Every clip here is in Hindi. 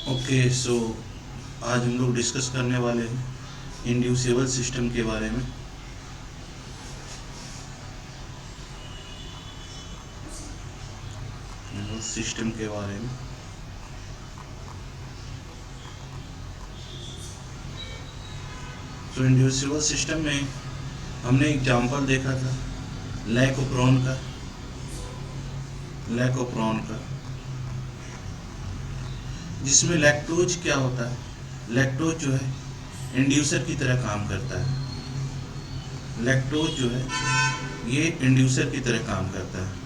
ओके, सो आज हम लोग डिस्कस करने वाले हैं इंड्यूसिबल सिस्टम के बारे में। सिस्टम के बारे में तो इंड्यूसिबल सिस्टम में हमने एग्जांपल देखा था लैकोप्रॉन का, जिसमें लैक्टोज क्या होता है। लैक्टोज जो है इंड्यूसर की तरह काम करता है। लैक्टोज जो है ये इंड्यूसर की तरह काम करता है।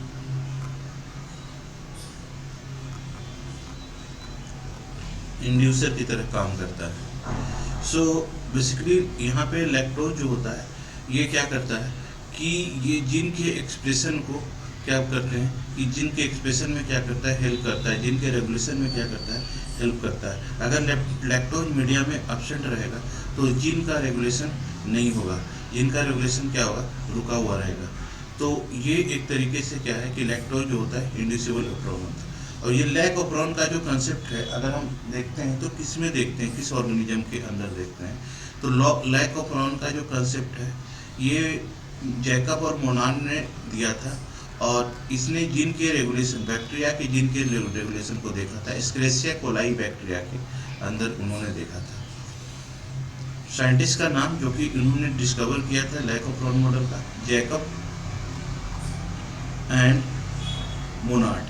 इंड्यूसर की तरह काम करता है। सो बेसिकली यहाँ पे लैक्टोज जो होता है ये क्या करता है कि ये जीन के एक्सप्रेशन को क्या करते हैं कि जीन के एक्सप्रेशन में क्या करता है, हेल्प करता है। जीन के रेगुलेशन में क्या करता है, हेल्प करता है। अगर लैक्टोज मीडिया में एब्सेंट रहेगा तो जीन का रेगुलेशन नहीं होगा। जीन का रेगुलेशन क्या होगा, रुका हुआ रहेगा। तो ये एक तरीके से क्या है कि लैक्टोज जो होता है इंड्यूसिबल ऑपरेशन होता है। और ये लैक ऑपरेशन का जो कंसेप्ट है, अगर हम देखते हैं तो किस में देखते हैं, किस ऑर्गेनिज्म के अंदर देखते हैं तो लैक ऑपरेशन का जो कंसेप्ट है ये जैकब और मोनान ने दिया था। और इसने जीन के रेगुलेशन, बैक्टीरिया के जीन के रेगुलेशन को देखा था। एस्क्लेरिसिया कोलाई बैक्टीरिया के अंदर उन्होंने देखा था। साइंटिस्ट का नाम जो कि इन्होंने डिस्कवर किया था लैक ऑपरेशन मॉडल का, जैकब एंड मोनार्ड।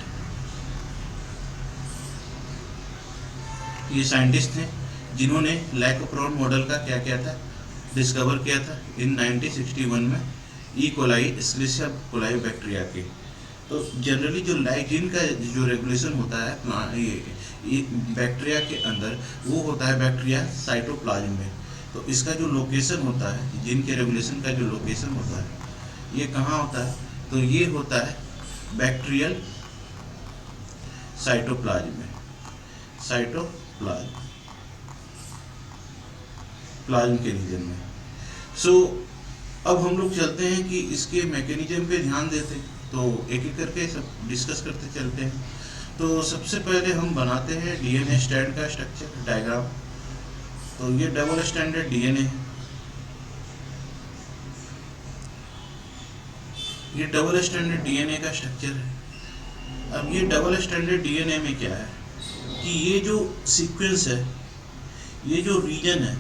ये साइंटिस्ट थे जिन्होंने लैक ऑपरेशन मॉडल का क्या किया था, डिस्कवर किया था इन 1961 में ई कोलाई एस्क्लेरिसिया कोलाई बैक्टीरिया के। तो जनरली जो लाइजीन का जो रेगुलेशन होता है ये बैक्टीरिया के अंदर, वो होता है बैक्टीरिया साइटोप्लाज्म में। तो इसका जो लोकेशन होता है, जीन के रेगुलेशन का जो लोकेशन होता है ये कहाँ होता है, तो ये होता है बैक्टीरियल साइटोप्लाज्म में, प्लाज्म के रीजन में। सो अब हम लोग चलते हैं कि इसके मैकेनिज्म पे ध्यान देते हैं, तो एक एक करके सब डिस्कस करते चलते हैं। तो सबसे पहले हम बनाते हैं डीएनए स्ट्रैंड का स्ट्रक्चर डायग्राम। तो ये डबल स्टैंडर्ड डीएनए है। ये डबल स्टैंडर्ड डीएनए का स्ट्रक्चर है। अब ये डबल स्टैंडर्ड डीएनए में क्या है कि ये जो सीक्वेंस है, ये जो रीजन है,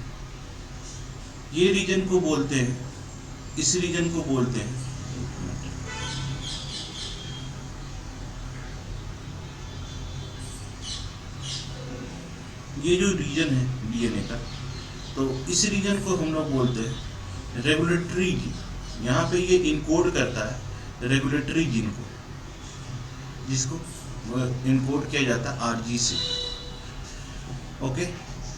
ये रीजन को बोलते हैं, इस रीजन को बोलते हैं ये जो रीजन है डीएनए का, तो इस रीजन को हम लोग बोलते हैं रेगुलेटरी जीन। यहाँ पे ये इनकोड करता है रेगुलेटरी जीन को, जिसको इनकोड किया जाता है आरजी से। ओके,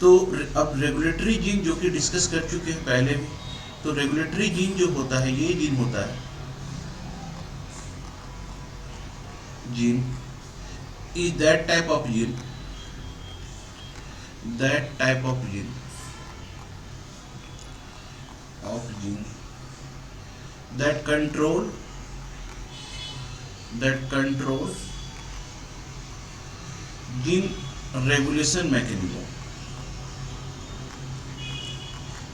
तो अब रेगुलेटरी जीन जो कि डिस्कस कर चुके हैं पहले भी, तो रेगुलेटरी जीन जो होता है ये जीन होता है, gene is that type of gene that control gene regulation mechanism।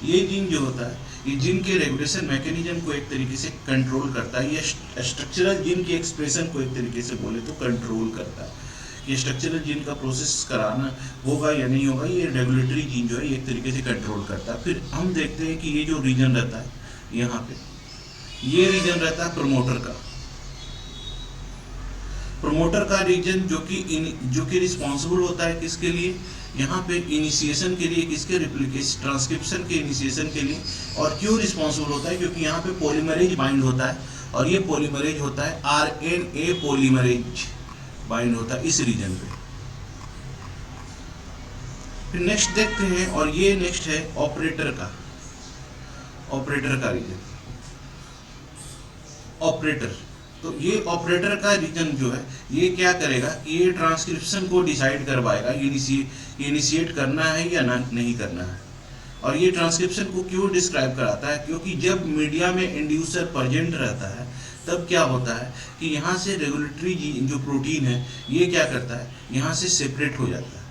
ये जीन जो होता है ये जीन के रेगुलेशन मैकेनिज्म को एक तरीके से कंट्रोल करता है। ये स्ट्रक्चरल जीन के एक्सप्रेशन को एक तरीके से बोले तो कंट्रोल करता है। ये स्ट्रक्चरल जीन का प्रोसेस कराना होगा या नहीं होगा, ये रेगुलेटरी जीन जो है एक तरीके से कंट्रोल करता है। फिर हम देखते हैं कि ये जो रीजन रहता है यहाँ पे, ये रीजन रहता है प्रमोटर का रीजन, जो कि रिस्पॉन्सिबल होता है किसके लिए, यहाँ पे इनिशिएशन के लिए, किसके रिप्लिकेशन ट्रांसक्रिप्शन के इनिशिएशन के लिए। और क्यों रिस्पॉन्सिबल होता है, क्योंकि यहाँ पे पॉलीमरेज बाइंड होता है, और ये पॉलीमरेज होता है आरएनए पॉलीमरेज बाइंड होता है इस रीजन पे। फिर नेक्स्ट देखते हैं, और ये नेक्स्ट है ऑपरेटर का रीजन। ऑपरेटर, तो ये ऑपरेटर का रीजन जो है ये क्या करेगा, ये ट्रांसक्रिप्शन को डिसाइड करवाएगा, इनिशिएट करना है या नहीं करना है। और ये ट्रांसक्रिप्शन को क्यों डिस्क्राइब कराता है, क्योंकि जब मीडिया में इंड्यूसर प्रेजेंट रहता है तब क्या होता है कि यहाँ से रेगुलेटरी जो प्रोटीन है ये क्या करता है, यहाँ से सेपरेट हो जाता है।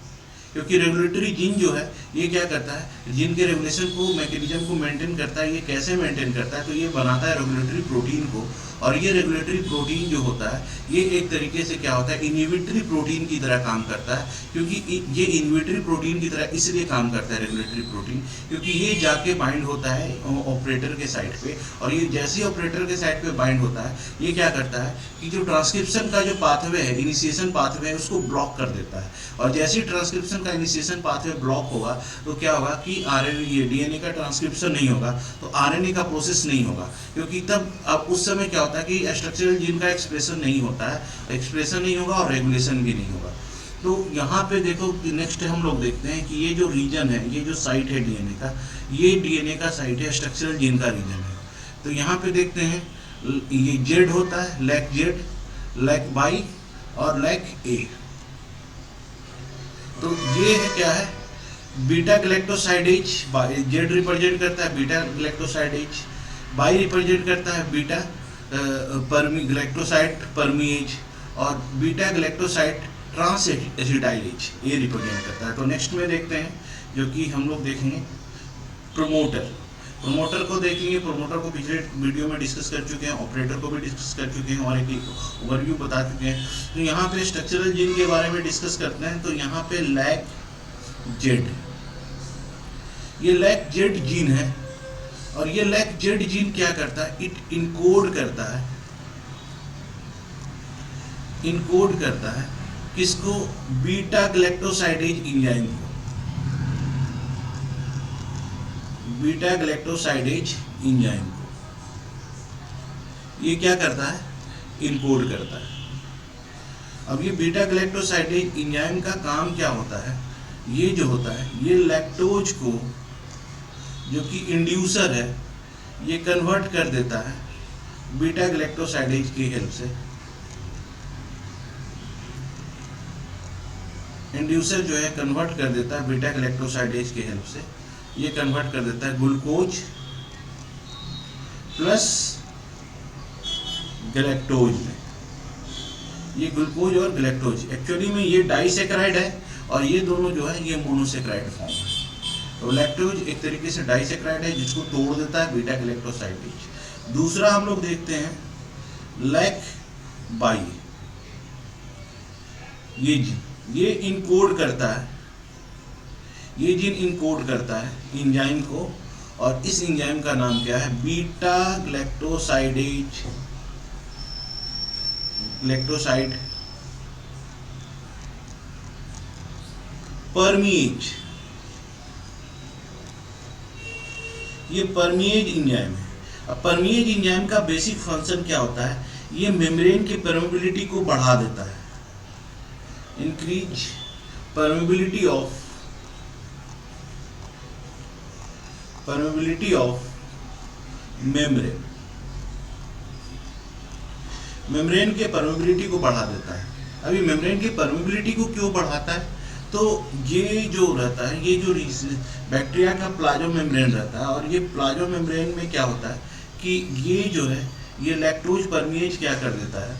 क्योंकि रेगुलेटरी जीन जो है ये क्या करता है, जीन के रेगुलेशन को, मैकेनिज्म को मेंटेन करता है। ये कैसे मेंटेन करता है, तो ये बनाता है रेगुलेटरी प्रोटीन को, और ये रेगुलेटरी प्रोटीन जो होता है ये एक तरीके से क्या होता है, इनहिबिटरी प्रोटीन की तरह काम करता है। क्योंकि ये इनहिबिटरी प्रोटीन की तरह इसलिए काम करता है रेगुलेटरी प्रोटीन, क्योंकि ये जाके बाइंड होता है ऑपरेटर के साइड पे, और ये जैसे ही ऑपरेटर के साइड पे बाइंड होता है ये क्या करता है कि जो ट्रांसक्रिप्शन का जो पाथवे है, इनिशिएशन पाथवे है, उसको ब्लॉक कर देता है। और जैसे ही ट्रांसक्रिप्शन का इनिशिएशन पाथवे ब्लॉक होगा तो क्या होगा कि आरएनए, ये डीएनए का ट्रांसक्रिप्शन नहीं होगा, तो आरएनए का प्रोसेस नहीं होगा। क्योंकि तब अब उस समय क्या होता है कि स्ट्रक्चरल जीन का एक्सप्रेशन नहीं होता है, एक्सप्रेशन नहीं होगा और रेगुलेशन भी नहीं होगा। तो यहाँ पे देखो, नेक्स्ट हम लोग देखते हैं कि ये जो रीजन है, ये जो साइट है डीएनए का, ये डीएनए का साइट है, स्ट्रक्चरल जीन का रीजन है। तो यहाँ पे देखते हैं ये जेड होता है, लैक जेड, लैक बाई और लैक ए। तो ये है क्या है, बीटा गैलेक्टोसाइडेज, जेड रिप्रेजेंट करता है बीटा गैलेक्टोसाइडेज, बाई रिप्रेजेंट करता है बीटा गैलेक्टोसाइड परमीएज, और बीटा गैलेक्टोसाइड ट्रांस एसिटाइलेज ये रिप्रेजेंट करता है। तो नेक्स्ट में देखते हैं जो कि हम लोग देखेंगे प्रोमोटर। प्रोमोटर को देखेंगे, प्रोमोटर को पिछले वीडियो में डिस्कस कर चुके हैं, ऑपरेटर को भी डिस्कस कर चुके हैं और एक ओवरव्यू बता चुके हैं। तो यहाँ पे स्ट्रक्चरल जीन के बारे में डिस्कस करते हैं। तो यहाँ पे लैक जेड, ये लैक जेड जीन है, और ये लैक जेड जीन क्या करता है, इट इनकोड करता है, इनकोड करता है किसको, बीटा गैलेक्टोसाइडेज एंजाइम को, बीटा गैलेक्टोसाइडेज एंजाइम को ये क्या करता है, इनकोड करता है। अब ये बीटा गैलेक्टोसाइडेज एंजाइम का काम क्या होता है, ये जो होता है ये लैक्टोज को, जो कि इंड्यूसर है, ये कन्वर्ट कर देता है बीटा गैलेक्टोसाइडेज की हेल्प से। इंड्यूसर जो है कन्वर्ट कर देता है बीटा गैलेक्टोसाइडेज की हेल्प से, ये कन्वर्ट कर देता है ग्लूकोज प्लस गैलेक्टोज में। ये ग्लूकोज और गैलेक्टोज एक्चुअली में ये डाइसेक्राइड है, और ये दोनों जो है ये मोनोसेक्राइड फॉर्म है। तो लैक्टोज एक तरीके से डाइसेक्राइड है जिसको तोड़ देता है बीटा गैलेक्टोसाइडेज। दूसरा हम लोग देखते हैं लैक बाई, ये जीन ये इनकोड करता है, ये जीन इनकोड करता है एंजाइम को, और इस एंजाइम का नाम क्या है, बीटा गैलेक्टोसाइडेज गैलेक्टोसाइड परमीएज। ये परमीएज एंजाइम है। अब परमीएज एंजाइम का बेसिक फंक्शन क्या होता है, ये मेम्ब्रेन की परमेबिलिटी को बढ़ा देता है, increase permeability of membrane, membrane के परमेबिलिटी को बढ़ा देता है। अभी मेम्ब्रेन की परमेबिलिटी को क्यों बढ़ाता है, तो ये जो रहता है, ये जो बैक्टीरिया का प्लाज्मा मेम्ब्रेन रहता है, और ये प्लाज्मा मेम्ब्रेन में क्या होता है कि ये जो है ये लैक्टोज परमीएज क्या कर देता है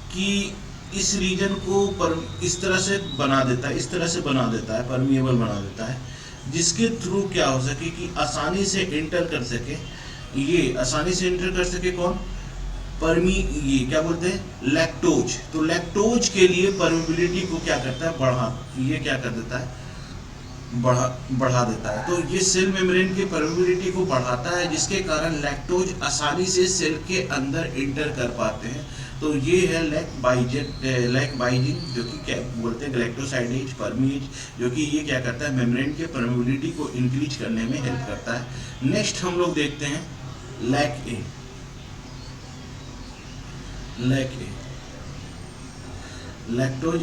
कि इस रीजन को इस तरह से बना देता है, इस तरह से बना देता है, परमिएबल बना देता है, जिसके थ्रू क्या हो सके कि आसानी से एंटर कर सके, ये आसानी से एंटर कर सके कौन, ये क्या बोलते हैं, लैक्टोज। तो लैक्टोज के लिए परमिबिलिटी को क्या करता है, ये क्या कर देता है, बढ़ा देता है। तो ये सेल मेम्ब्रेन की परमिबिलिटी को बढ़ाता है, जिसके कारण लैक्टोज आसानी से सेल के अंदर एंटर कर पाते हैं। तो ये है लैक बाइजिन, जो कि क्या बोलते हैं गैलेक्टोसाइडेज परमीएज, जो कि ये क्या करता है, मेम्ब्रेन के परमिबिलिटी को इंक्रीज करने में हेल्प करता है। नेक्स्ट हम लोग देखते हैं लैक ए। लैक्टोज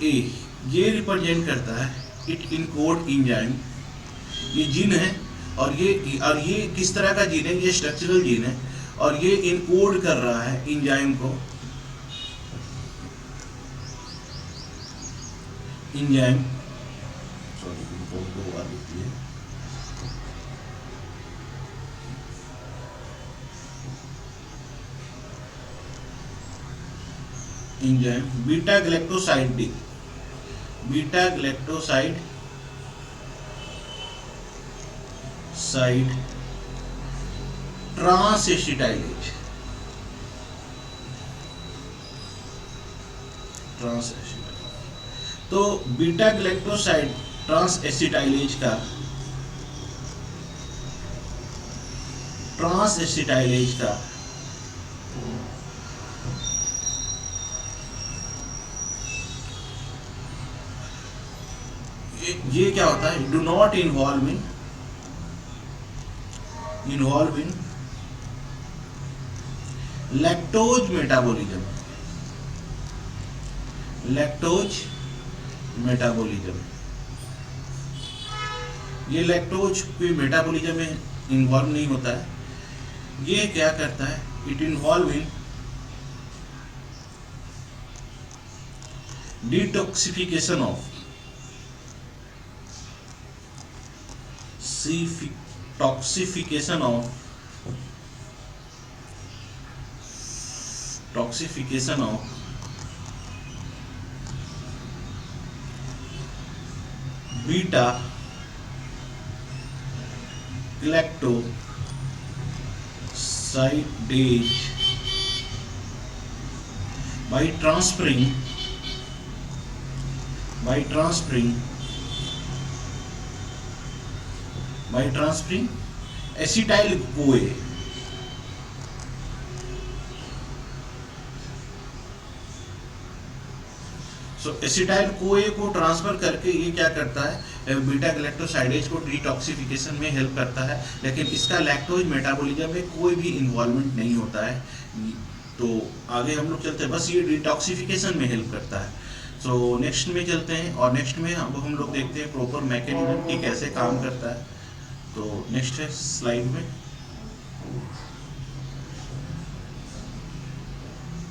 ए ये रिप्रेजेंट करता है इट इनकोड एंजाइम, ये जीन है, और ये किस तरह का जीन है, ये स्ट्रक्चरल जीन है, और ये इनकोड कर रहा है एंजाइम को, enzyme beta beta galactoside transacetylase. तो बीटा ग्लैक्टोसाइड ट्रांसएसिटाइलेज का ये क्या होता है, do not involve in lactose metabolism. ये लैक्टोज कोई मेटाबॉलिज्म में इन्वॉल्व नहीं होता है। ये क्या करता है, it involve in detoxification of toxification of beta galactosidase by transferring acetyl CoA. Acetyl CoA को ट्रांसफर करके ये क्या करता है, बीटा ग्लैक्टोसाइडेज को डिटॉक्सिफिकेशन में हेल्प करता है, लेकिन इसका लैक्टोज मेटाबॉलिज्म में कोई भी इन्वॉल्वमेंट नहीं होता है। तो आगे हम लोग चलते हैं, बस ये डिटॉक्सिफिकेशन में हेल्प करता है। सो नेक्स्ट में चलते हैं, और नेक्स्ट में हम लोग देखते हैं प्रॉपर मैकेनिज्म की कैसे काम करता है। तो नेक्स्ट है स्लाइड में।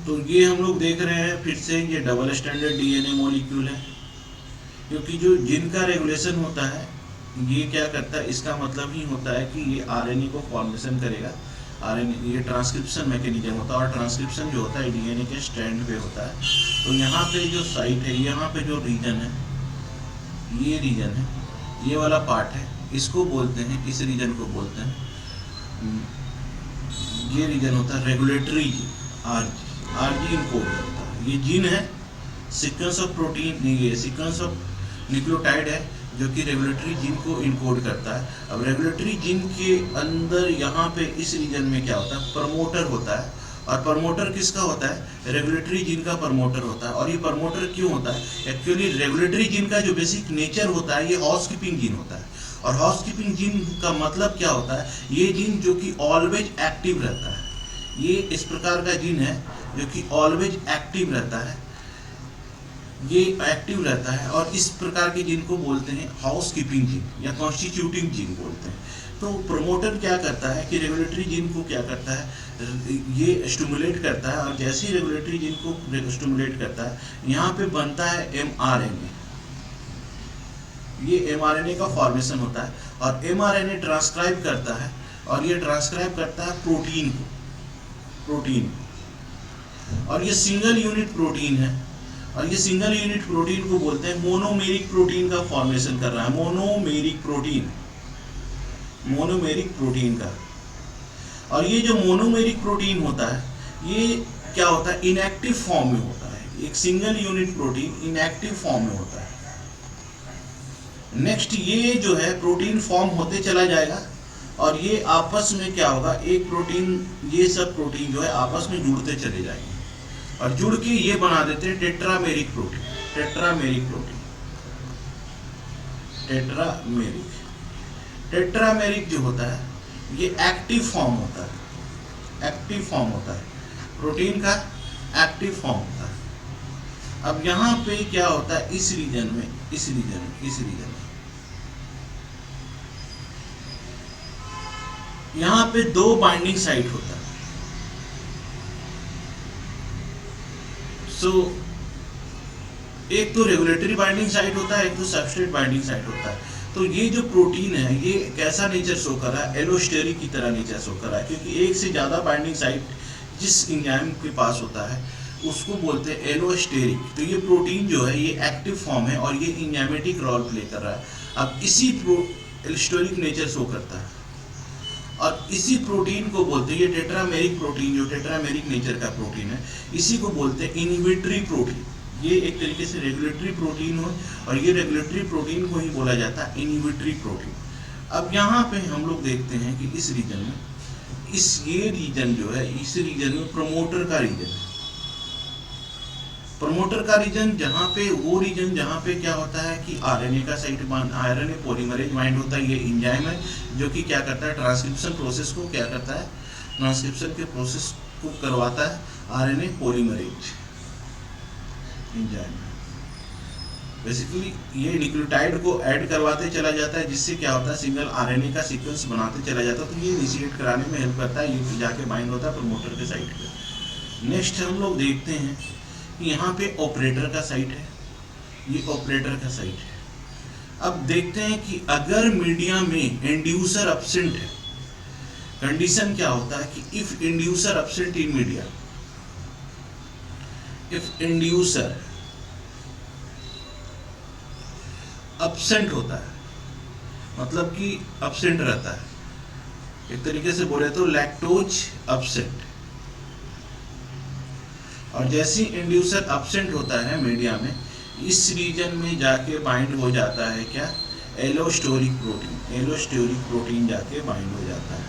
तो ये हम लोग देख रहे हैं फिर से, ये डबल स्टैंडर्ड डीएनए मॉलिक्यूल है, क्योंकि जो जिनका रेगुलेशन होता है ये क्या करता है, इसका मतलब ही होता है कि ये आरएनए को फॉर्मेशन करेगा। आरएनए ये ट्रांसक्रिप्शन मैकेनिज्म होता है, और ट्रांसक्रिप्शन जो होता है डीएनए के स्ट्रैंड पे होता है। तो यहाँ पे जो साइट है, यहाँ पे जो रीजन है, ये रीजन है, ये वाला पार्ट है, इसको बोलते हैं, इस रीजन को बोलते हैं, ये रीजन होता है रेगुलेटरी जीन, आरजी इनकोड होता है। ये जीन है, सीक्वेंस ऑफ प्रोटीन, ये सीक्वेंस ऑफ न्यूक्लियोटाइड है जो कि रेगुलेटरी जीन को इनकोड करता है। अब रेगुलेटरी जीन के अंदर यहाँ पे इस रीजन में क्या होता है, प्रमोटर होता है। और प्रमोटर किसका होता है, रेगुलेटरी जीन का प्रमोटर होता है। और ये प्रमोटर क्यों होता है, एक्चुअली रेगुलेटरी जीन का जो बेसिक नेचर होता है, ये हाउसकीपिंग जीन होता है। और हाउसकीपिंग जीन का मतलब क्या होता है, ये जीन जो कि ऑलवेज एक्टिव रहता है। ये इस प्रकार का जीन है जो कि ऑलवेज एक्टिव रहता है, ये एक्टिव रहता है। और इस प्रकार के जीन को बोलते हैं हाउसकीपिंग जीन या कॉन्स्टिट्यूटिंग जीन बोलते हैं। तो प्रोमोटर क्या करता है कि रेगुलेटरी जीन को क्या करता है, ये स्टिमुलेट करता है। और जैसे ही रेगुलेटरी जीन को स्टिमुलेट करता है, यहाँ पे बनता है mRNA। ये mRNA का फॉर्मेशन होता है, और mRNA ट्रांसक्राइब करता है, और ये ट्रांसक्राइब करता है प्रोटीन को। और ये सिंगल यूनिट प्रोटीन है, और ये सिंगल यूनिट प्रोटीन को बोलते हैं मोनोमेरिक प्रोटीन का फॉर्मेशन कर रहा है, मोनोमेरिक प्रोटीन का। और ये जो मोनोमेरिक प्रोटीन होता है, ये क्या होता है, इनएक्टिव फॉर्म में होता है। एक single unit protein inactive form में होता है। नेक्स्ट ये जो है प्रोटीन फॉर्म होते चला जाएगा, और ये आपस में क्या होगा, एक प्रोटीन, ये सब प्रोटीन जो है आपस में जुड़ते चले जाएंगे, और जुड़ के ये बना देते हैं टेट्रामेरिक प्रोटीन। टेट्रामेरिक जो होता है, ये एक्टिव फॉर्म होता है, प्रोटीन का एक्टिव फॉर्म होता है। अब यहाँ पे क्या होता है, इस रीजन में यहाँ पे दो बाइंडिंग साइट होता है। एक तो रेगुलेटरी बाइंडिंग साइट होता है, एक तो सबस्ट्रेट बाइंडिंग साइट होता है। तो ये जो प्रोटीन है, ये कैसा नेचर शो कर रहा है, एलोस्टेरिक की तरह नेचर शो कर रहा है, क्योंकि एक से ज़्यादा बाइंडिंग साइट जिस एंजाइम के पास होता है, उसको बोलते हैं एलोस्टेरिक। तो ये प्रोटीन जो है ये एक्टिव फॉर्म है और ये एंजाइमेटिक रोल प्ले कर रहा है। अब इसी एलोस्टेरिक नेचर शो करता है और इसी प्रोटीन को बोलते हैं, ये टेट्रामेरिक प्रोटीन जो टेट्रामेरिक नेचर का प्रोटीन है, इसी को बोलते हैं इनहिबिटरी प्रोटीन। ये एक तरीके से रेगुलेटरी प्रोटीन हो और ये रेगुलेटरी प्रोटीन को ही बोला जाता है इनहिबिटरी प्रोटीन। अब यहाँ पे हम लोग देखते हैं कि इस रीजन में, ये रीजन जो है, इस रीजन में प्रमोटर का रीजन है। प्रमोटर का रीजन जहाँ पे, वो रीजन जहाँ पे क्या होता है कि आरएनए का साइट, आरएनए पॉलीमरेज बाइंड होता है। ये एंजाइम है जो कि क्या करता है, ट्रांसक्रिप्शन प्रोसेस को क्या करता है, ट्रांसक्रिप्शन के प्रोसेस को करवाता है आरएनए पॉलीमरेज एंजाइम। बेसिकली ये न्यूक्लियोटाइड को ऐड करवाते चला जाता है, जिससे क्या होता है, सिंगल आरएनए का सीक्वेंस बनाते चला जाता है। तो ये इनिशिएट कराने में हेल्प करता है, ये जाके बाइंड होता है प्रमोटर के साइट पे। नेक्स्ट हम लोग देखते हैं कि यहाँ पे ऑपरेटर का साइट है, ये ऑपरेटर का साइट है। अब देखते हैं कि अगर मीडिया में इंड्यूसर एब्सेंट है, कंडीशन क्या होता है कि if inducer absent in media, if inducer absent होता है, मतलब कि एब्सेंट रहता है, एक तरीके से बोले तो लैक्टोज एब्सेंट। और जैसे इंड्यूसर एब्सेंट होता है मीडिया में, इस रीजन में जाके बाइंड हो जाता है क्या, एलोस्टेरिक प्रोटीन। एलोस्टेरिक प्रोटीन जाके बाइंड हो जाता है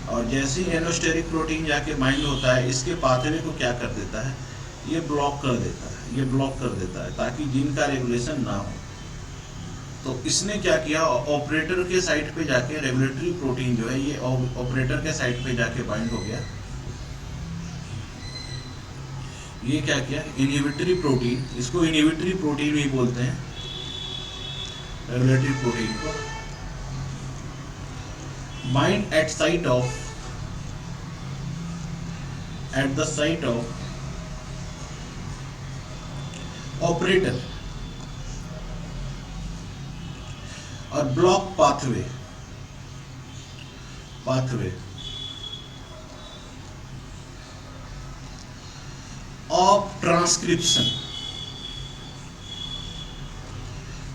और जैसे ही एलोस्टेरिक प्रोटीन जाके बाइंड होता है, इसके पाथवे को क्या कर देता है, ये ब्लॉक कर देता है, ये ब्लॉक कर देता है ताकि जीन का रेगुलेशन ना हो। तो इसने क्या किया, ऑपरेटर के साइट पे जाके रेगुलेटरी प्रोटीन जो है ये ऑपरेटर के साइट पे जाके बाइंड हो गया। ये क्या किया, इनहिबिटरी प्रोटीन, इसको इनहिबिटरी प्रोटीन भी बोलते हैं, रेगुलेटरी प्रोटीन को। Bind at site of, at the site of operator और block pathway of transcription.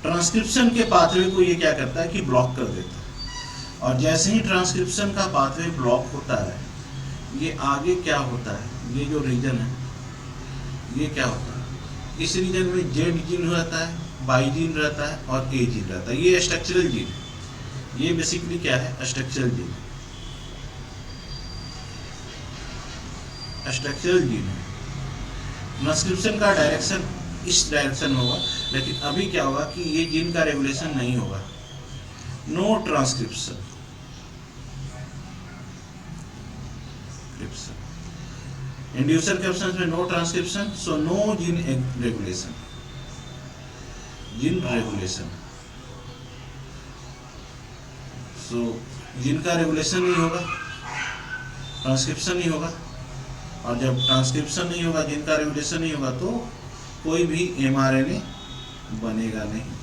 Transcription के पाथवे को ये क्या करता है कि ब्लॉक कर देता है। और जैसे ही ट्रांसक्रिप्शन का पाथवे ब्लॉक होता है, ये आगे क्या होता है, ये जो रीजन है ये क्या होता है, इस रीजन में जेड जीन रहता है, वाई जीन रहता है और ए जीन रहता है। ये स्ट्रक्चरल जीन है, ये बेसिकली क्या है, स्ट्रक्चरल जीन, स्ट्रक्चरल जीन है। ट्रांसक्रिप्शन का डायरेक्शन इस डायरेक्शन होगा, लेकिन अभी क्या होगा कि ये जीन का रेगुलेशन नहीं होगा, नो ट्रांसक्रिप्शन। इंड्यूसर के ऑप्शन में no transcription, so no gene regulation, gene regulation. So gene का रेगुलेशन नहीं होगा, ट्रांसक्रिप्शन नहीं होगा, और जब ट्रांसक्रिप्शन नहीं होगा, जीन का रेगुलेशन नहीं होगा, तो कोई भी एमआरएनए बनेगा नहीं।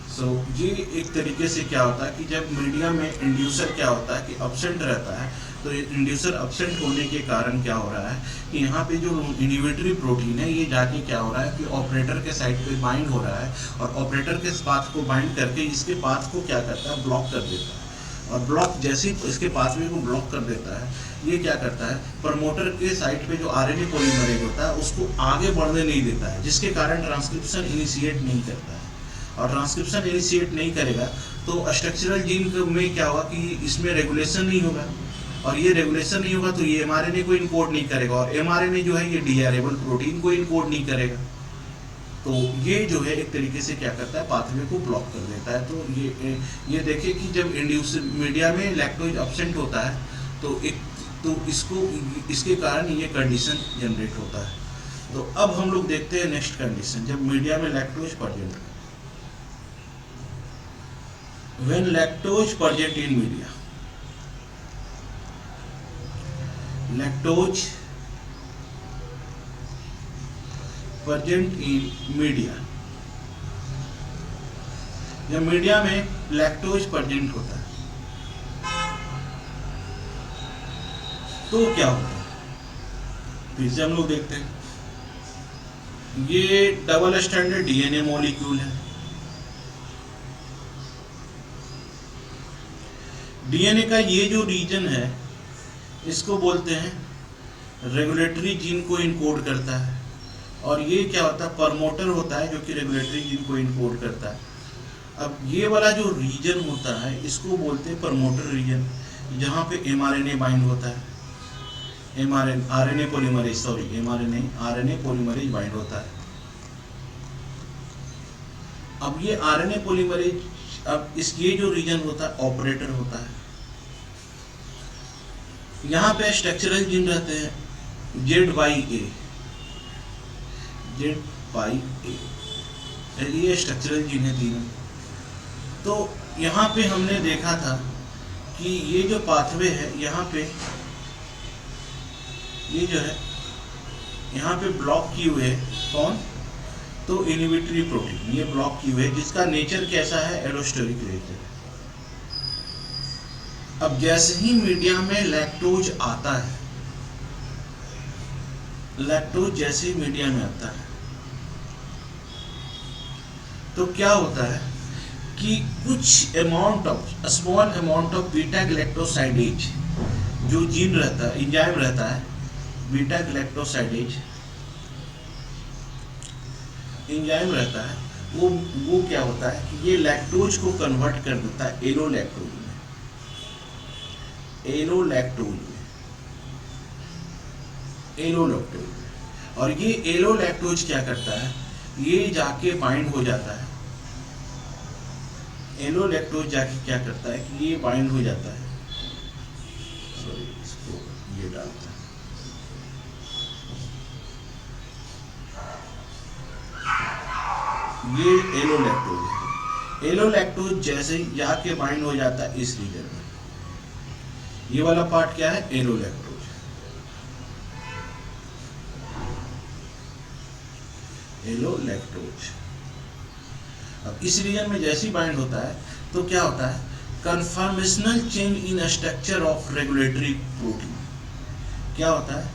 सो ये एक तरीके से क्या होता है कि जब मीडिया में इंड्यूसर क्या होता है कि एब्सेंट रहता है, तो इंड्यूसर एब्सेंट होने के कारण क्या हो रहा है कि यहाँ पे जो इनहिबिटरी प्रोटीन है ये जाके क्या हो रहा है कि ऑपरेटर के साइड पे बाइंड हो रहा है और ऑपरेटर के पाथ को बाइंड करके इसके पाथ को क्या करता है, ब्लॉक कर देता है। और ब्लॉक जैसे ही इसके पाथवे को ब्लॉक कर देता है, ये क्या करता है, प्रमोटर के साइड पे जो आरएनए पॉलीमरेज होता है उसको आगे बढ़ने नहीं देता है, जिसके कारण ट्रांसक्रिप्शन इनिशिएट नहीं करता है। और ट्रांसक्रिप्शन इनिशिएट नहीं करेगा तो स्ट्रक्चरल जीन में क्या होगा कि इसमें रेगुलेशन नहीं होगा, और ये रेगुलेशन नहीं होगा तो ये एमआरएनए को इनकोड नहीं करेगा, और एमआरएनए जो है ये डीआरएबल प्रोटीन को इनकोड नहीं करेगा। तो ये जो है एक तरीके से क्या करता है, पाथवे को ब्लॉक कर देता है। तो ये देखिए कि जब इंड्यूस मीडिया में लैक्टोज एब्सेंट होता है तो इसके कारण ये कंडीशन जनरेट होता है। तो अब हम लोग देखते हैं नेक्स्ट कंडीशन, जब मीडिया में लैक्टोज प्रेजेंट है। When lactose present in media, lactose present in media, जब मीडिया में लैक्टोज प्रेजेंट होता है तो क्या होता है, फिर से हम लोग देखते हैं, ये डबल स्टैंडर्ड डीएनए मॉलिक्यूल है। डीएनए का ये जो रीजन है इसको बोलते हैं रेगुलेटरी जीन को इनकोड करता है, और ये क्या होता है, प्रमोटर होता है जो कि रेगुलेटरी जीन को इनकोड करता है। अब ये वाला जो रीजन होता है इसको बोलते हैं प्रमोटर रीजन, जहाँ पे एमआरएनए बाइंड होता है, आरएनए पॉलीमरेज बाइंड होता है। अब ये आरएनए पॉलीमरेज, अब ये जो रीजन होता है ऑपरेटर होता है। यहाँ पे स्ट्रक्चरल जीन रहते हैं ZYA, ये स्ट्रक्चरल जीन है तीनों। तो यहाँ पे हमने देखा था कि ये जो पाथवे है यहाँ पे, ये जो है यहाँ पे ब्लॉक किए हुए है, कौन, तो इनहिबिटरी प्रोटीन ये ब्लॉक किए हुए है, जिसका नेचर कैसा है, एलोस्टेरिक नेचर। अब जैसे ही मीडिया में लैक्टोज आता है, लैक्टोज जैसे ही मीडिया में आता है तो क्या होता है कि कुछ small amount of beta galactosidase जो जीन रहता है, एंजाइम रहता है, बीटा गैलेक्टोसाइडेज एंजाइम रहता है, वो क्या होता है कि ये लैक्टोज को कन्वर्ट कर देता है एलोलैक्टोज में, और ये एलोलैक्टोज क्या करता है, ये जाके बाइंड हो जाता है, एलोलैक्टोज जाके क्या करता है कि ये बाइंड हो जाता है, सॉरी इसको ये डालता है, ये एलोलैक्टोज है। एलोलैक्टोज जैसे ही जाके बाइंड हो जाता है इस रीजन में, ये वाला पार्ट क्या है, एलोलैक्टोज। अब इस रीजन में जैसे ही बाइंड होता है तो क्या होता है, conformational change in structure of regulatory protein. क्या होता है,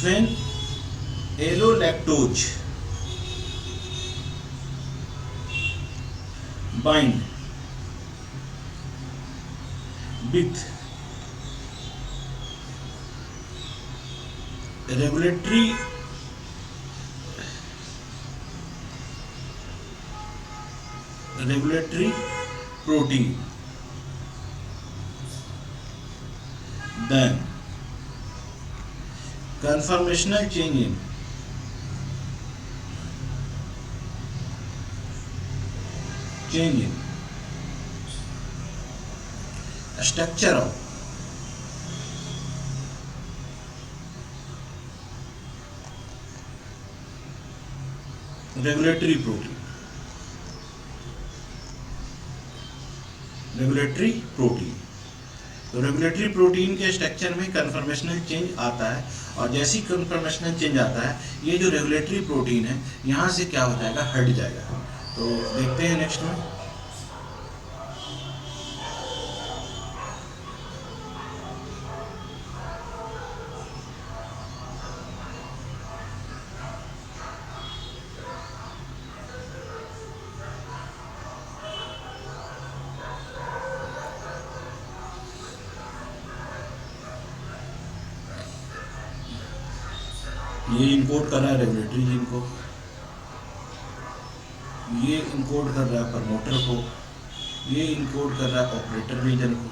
when allolactose bind with regulatory protein, then conformational change in structure of regulatory protein, तो रेगुलेटरी प्रोटीन के स्ट्रक्चर में कन्फर्मेशनल चेंज आता है, और जैसे ही कन्फर्मेशनल चेंज आता है ये जो रेगुलेटरी प्रोटीन है यहाँ से क्या हो जाएगा, हट जाएगा। तो देखते हैं नेक्स्ट में, ये इनकोड कर रहा है रेगुलेटरी जीन को, ये इनकोड कर रहा है प्रमोटर को, ये इनकोड कर रहा है ऑपरेटर रीजन को,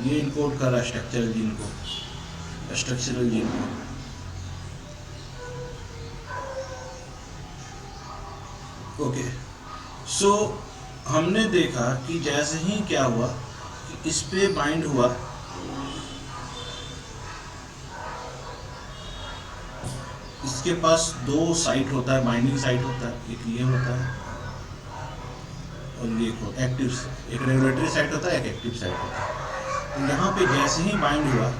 ये इनकोड कर रहा है स्ट्रक्चरल जीन को। ओके, सो हमने देखा कि जैसे ही क्या हुआ कि इस पे बाइंड हुआ, इसके पास दो साइट होता है, बाइंडिंग साइट होता है, एक ये होता है और ये एक्टिव, एक रेगुलेटरी साइट होता है, एक एक्टिव साइट होता है। तो यहाँ पे जैसे ही बाइंड हुआ,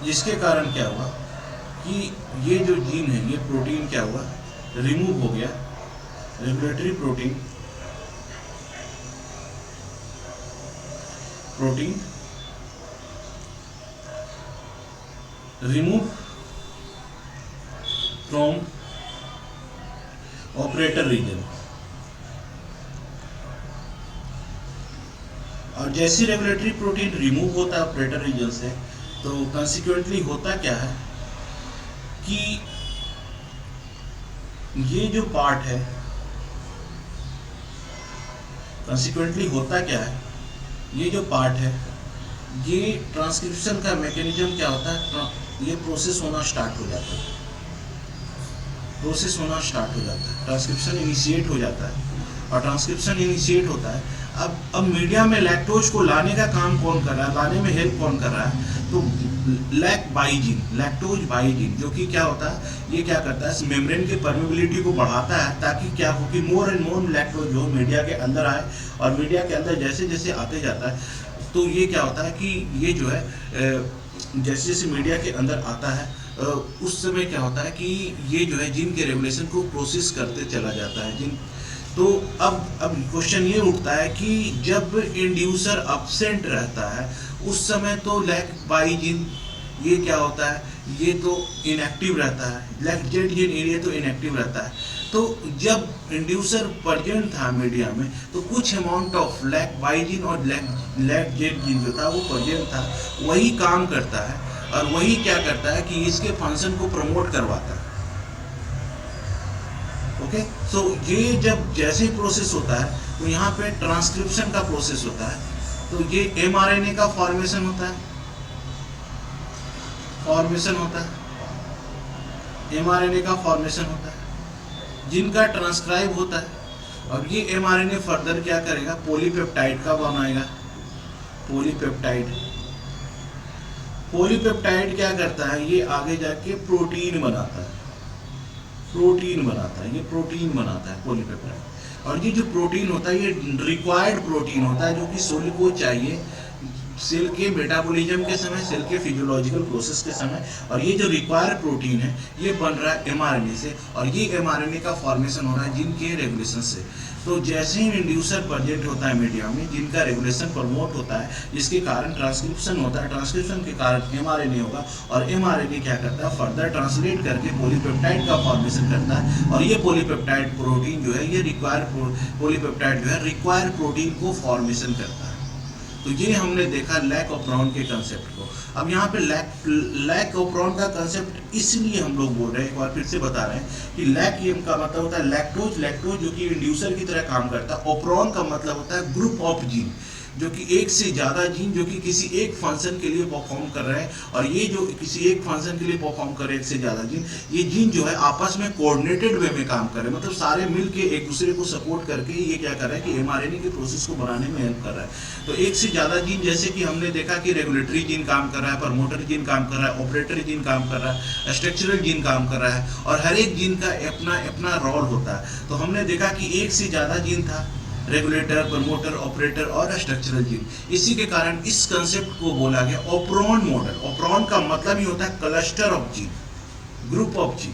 जिसके कारण क्या हुआ कि ये जो जीन है, ये प्रोटीन क्या हुआ, रिमूव हो गया, regulatory protein remove from operator region। और जैसी रेगुलेटरी प्रोटीन रिमूव होता है ऑपरेटर रीजन से, तो कंसिक्वेंटली होता क्या है कि ये जो पार्ट है, कंसिक्वेंटली होता क्या है, ये जो पार्ट है, ये ट्रांसक्रिप्शन का मैकेनिज्म क्या होता है, ये प्रोसेस होना स्टार्ट हो जाता है, प्रोसेस होना स्टार्ट हो जाता है, ट्रांसक्रिप्शन इनिशिएट हो जाता है। और ट्रांसक्रिप्शन इनिशिएट होता है, अब मीडिया में लैक्टोज को लाने का काम कौन कर रहा है, लाने में हेल्प कौन कर रहा है, तो लैक्टोज बाइजीन, जो कि क्या होता है, ये क्या करता है, मेम्ब्रेन की परमेबिलिटी को बढ़ाता है, ताकि क्या हो कि मोर एंड मोर लैक्टोज जो मीडिया के अंदर आए, और मीडिया के अंदर जैसे जैसे आते जाता है, तो ये क्या होता है कि ये जो है जैसे जैसे मीडिया के अंदर आता है, उस समय क्या होता है कि ये जो है जीन के रेगुलेशन को प्रोसेस करते चला जाता है जीन। तो अब क्वेश्चन ये उठता है कि जब इंड्यूसर अब्सेंट रहता है, उस समय तो लैक बाई जीन ये क्या होता है, ये तो इनएक्टिव रहता है, लैक जेड जीन ये तो इनएक्टिव रहता है। तो जब इंड्यूसर प्रेजेंट था मीडिया में, तो कुछ amount of lac Y gene और लैक जेड जीन जो था वो प्रेजेंट था, वही काम करता है, और वही क्या करता है कि इसके फंक्शन को प्रमोट करवाता है। ओके, सो ये जब जैसे प्रोसेस होता है, तो यहाँ पे ट्रांसक्रिप्शन का प्रोसेस होता है, तो ये mRNA का फॉर्मेशन होता है, mRNA का फॉर्मेशन होता है, जिनका ट्रांसक्राइब होता है, और ये mRNA फर्दर क्या करेगा, पॉलीपेप्टाइड का बनाएगा, पॉलीपेप्टाइड क्या करता है, ये आगे जाके प्रोटीन बनाता है, ये प्रोटीन बनाता है पॉलीपेप्टाइड। और ये जो प्रोटीन होता है, ये रिक्वायर्ड प्रोटीन होता है, जो कि सेल को चाहिए सेल के मेटाबॉलिज्म के समय, सेल के फिजियोलॉजिकल प्रोसेस के समय। और ये जो रिक्वायर्ड प्रोटीन है, ये बन रहा है mRNA से, और ये mRNA का फॉर्मेशन हो रहा है जीन के रेगुलेशन से। तो जैसे ही इंड्यूसर प्रेजेंट होता है मीडिया में, जिनका रेगुलेशन प्रमोट होता है, जिसके कारण ट्रांसक्रिप्शन होता है, ट्रांसक्रिप्शन के कारण mRNA होगा, और mRNA क्या करता है, फर्दर ट्रांसलेट करके पॉलीपेप्टाइड का फॉर्मेशन करता है, और ये पॉलीपेप्टाइड प्रोटीन जो है, ये पॉलीपेप्टाइड जो है रिक्वायर्ड प्रोटीन को फॉर्मेशन करता है। तो ये हमने देखा लैक ऑपरॉन के कंसेप्ट को। अब यहाँ पे लैक ऑपरॉन का कंसेप्ट इसलिए हम लोग बोल रहे हैं, एक बार फिर से बता रहे हैं कि लैक ये का मतलब होता है लैक्टोज जो कि इंड्यूसर की तरह काम करता है। ऑपरॉन का मतलब होता है ग्रुप ऑफ जीन, जो कि एक से ज़्यादा जीन जो कि किसी एक फंक्शन के लिए परफॉर्म कर रहे हैं, और ये जो किसी एक फंक्शन के लिए परफॉर्म कर रहे हैं एक से ज़्यादा जीन, ये जीन जो है आपस में कोऑर्डिनेटेड वे में काम कर रहे हैं, मतलब सारे मिलके एक दूसरे को सपोर्ट करके ये क्या कर रहा है कि mRNA के प्रोसेस को बनाने में हेल्प कर रहा है। तो एक से ज़्यादा जीन, जैसे कि हमने देखा कि रेगुलेटरी जीन काम कर रहा है, प्रमोटर जीन काम कर रहा है, ऑपरेटर जीन काम कर रहा है, स्ट्रक्चरल जीन काम कर रहा है, और हर एक जीन का अपना अपना रोल होता है। तो हमने देखा कि एक से ज़्यादा जीन था, रेगुलेटर, प्रमोटर, ऑपरेटर और स्ट्रक्चरल जीन। इसी के कारण इस कंसेप्ट को बोला गया ऑपरॉन मॉडल। ऑपरॉन का मतलब ही होता है cluster of gene, group of gene.